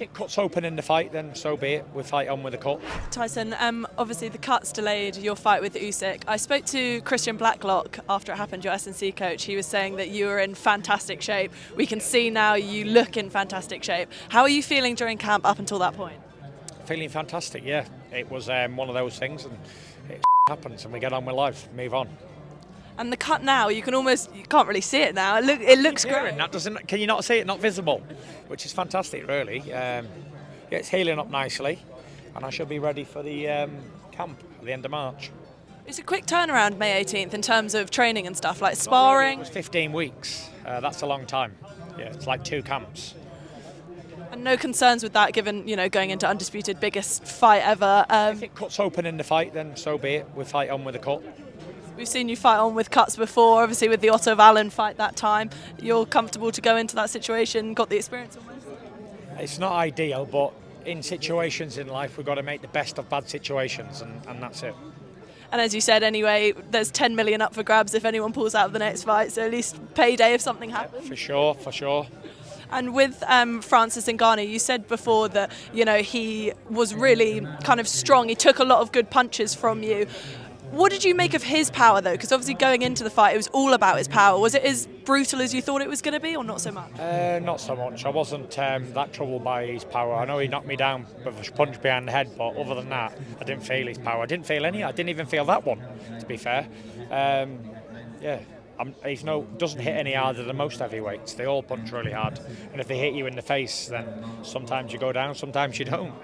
If it cuts open in the fight, then so be it. We fight on with the cut. Tyson, obviously the cuts delayed your fight with Usyk. I spoke to Christian Blacklock after it happened, your S&C coach. He was saying that you were in fantastic shape. We can see now you look in fantastic shape. How are you feeling during camp up until that point? Feeling fantastic, yeah. It was one of those things, and it happens, and we get on with life, move on. And the cut now, you can't really see it now. It looks great. Can you not see it? Not visible, which is fantastic, really. It's healing up nicely, and I should be ready for the camp at the end of March. It's a quick turnaround, May 18th, in terms of training and stuff, like sparring. It was 15 weeks. That's a long time. Yeah, it's like 2 camps. And no concerns with that, given going into Undefeated, biggest fight ever. If it cuts open in the fight, then so be it. We fight on with the cut. We've seen you fight on with cuts before, obviously with the Otto Allen fight that time. You're comfortable to go into that situation, got the experience almost? It's not ideal, but in situations in life, we've got to make the best of bad situations, and that's it. And as you said anyway, there's 10 million up for grabs if anyone pulls out of the next fight, so at least payday if something happens. For sure. And with Francis Ngannou, you said before that he was really kind of strong. He took a lot of good punches from you. What did you make of his power, though? Because obviously going into the fight, it was all about his power. Was it as brutal as you thought it was going to be, or not so much? Not so much. I wasn't that troubled by his power. I know he knocked me down with a punch behind the head, but other than that, I didn't feel his power. I didn't feel any. I didn't even feel that one, to be fair. He doesn't hit any harder than most heavyweights. They all punch really hard. And if they hit you in the face, then sometimes you go down, sometimes you don't.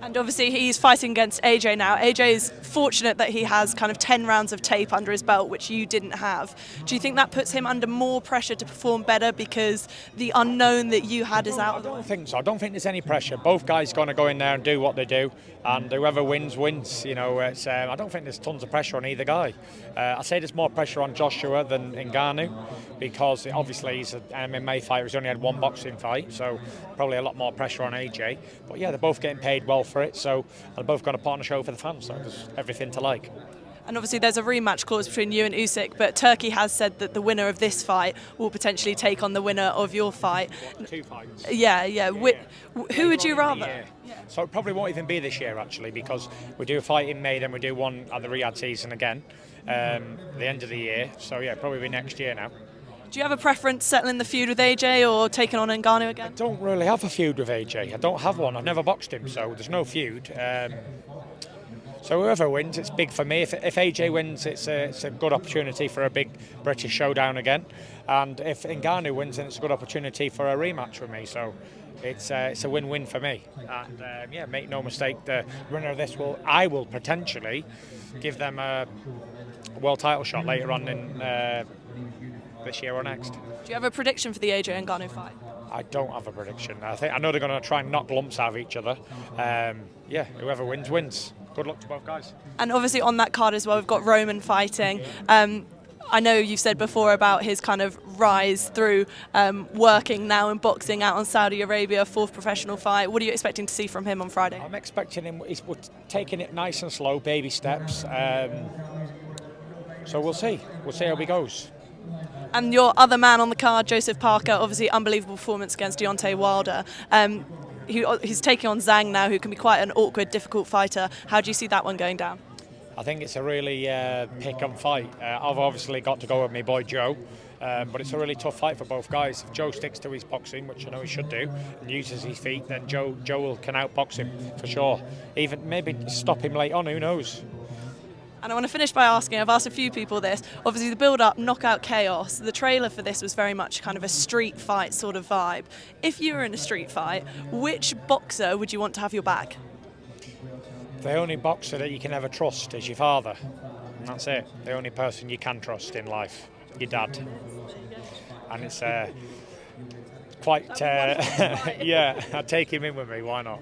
And obviously he's fighting against AJ now. AJ is fortunate that he has kind of 10 rounds of tape under his belt, which you didn't have. Do you think that puts him under more pressure to perform better because the unknown that you had is out of the way? I don't think so. I don't think there's any pressure. Both guys are going to go in there and do what they do, and whoever wins, wins. I don't think there's tons of pressure on either guy. I say there's more pressure on Joshua than Ngannou because obviously he's an MMA fighter. He's only had 1 boxing fight, so probably a lot more pressure on AJ. But yeah, they're both getting paid well for it, so they're both going to put on a show for the fans, so there's everything to like. And obviously there's a rematch clause between you and Usyk, but Turkey has said that the winner of this fight will potentially take on the winner of your fight. 2 fights? Yeah. Who would you rather? Yeah. So it probably won't even be this year, actually, because we do a fight in May, then we do one at the Riyadh season again, the end of the year. So yeah, probably be next year now. Do you have a preference settling the feud with AJ or taking on Ngannou again? I don't really have a feud with AJ. I don't have one. I've never boxed him, so there's no feud. So whoever wins, it's big for me. If AJ wins, it's a good opportunity for a big British showdown again. And if Ngannou wins, then it's a good opportunity for a rematch with me. So it's a win-win for me. And make no mistake, the winner of this I will potentially give them a world title shot later on in this year or next. Do you have a prediction for the AJ Ngannou fight? I don't have a prediction. I know they're going to try and knock lumps out of each other. Whoever wins, wins. Good luck to both guys. And obviously on that card as well, we've got Roman fighting. I know you've said before about his kind of rise through working now and boxing out on Saudi Arabia, 4th professional fight. What are you expecting to see from him on Friday? I'm expecting him, we're taking it nice and slow, baby steps. So we'll see. We'll see how he goes. And your other man on the card, Joseph Parker, obviously unbelievable performance against Deontay Wilder. He's taking on Zhang now, who can be quite an awkward, difficult fighter. How do you see that one going down? I think it's a really pick and fight. I've obviously got to go with my boy Joe, but it's a really tough fight for both guys. If Joe sticks to his boxing, which I know he should do, and uses his feet, then Joe can outbox him for sure. Even maybe stop him late on, who knows? And I want to finish by asking, I've asked a few people this, obviously the build-up, knockout chaos, the trailer for this was very much kind of a street fight sort of vibe. If you were in a street fight, which boxer would you want to have your back? The only boxer that you can ever trust is your father. And that's it. The only person you can trust in life, your dad. And it's quite, I'd take him in with me, why not?